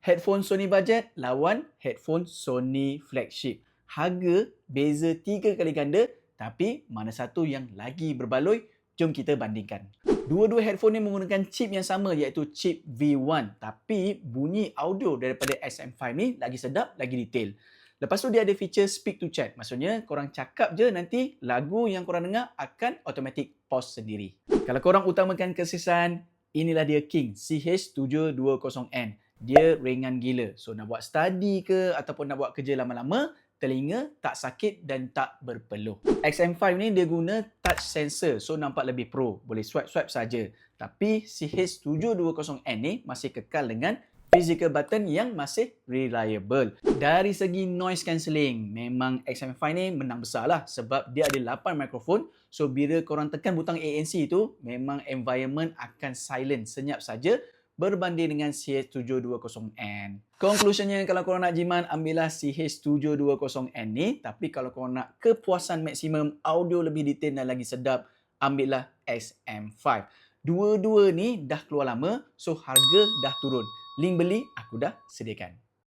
Headphone Sony budget lawan headphone Sony flagship. Harga beza 3 kali ganda, tapi mana satu yang lagi berbaloi? Jom kita bandingkan. Dua-dua headphone ni menggunakan chip yang sama iaitu chip V1, tapi bunyi audio daripada XM5 ni lagi sedap, lagi detail. Lepas tu dia ada feature speak to chat. Maksudnya korang cakap je, nanti lagu yang korang dengar akan automatic pause sendiri. Kalau korang utamakan kesesan, inilah dia King CH720N. Dia ringan gila. So nak buat study ke ataupun nak buat kerja lama-lama, telinga tak sakit dan tak berpeluh. XM5 ni dia guna touch sensor, so nampak lebih pro. Boleh swipe-swipe saja. Tapi CH720N ni masih kekal dengan physical button yang masih reliable. Dari segi noise cancelling, memang XM5 ni menang besar lah sebab dia ada 8 mikrofon. So bila korang tekan butang ANC tu, memang environment akan silent, senyap saja berbanding dengan CH720N. Conclusionnya, kalau korang nak jimat, ambillah CH720N ni. Tapi kalau korang nak kepuasan maksimum, audio lebih detail dan lagi sedap, ambillah XM5. Dua-dua ni dah keluar lama, so harga dah turun. Link beli aku dah sediakan.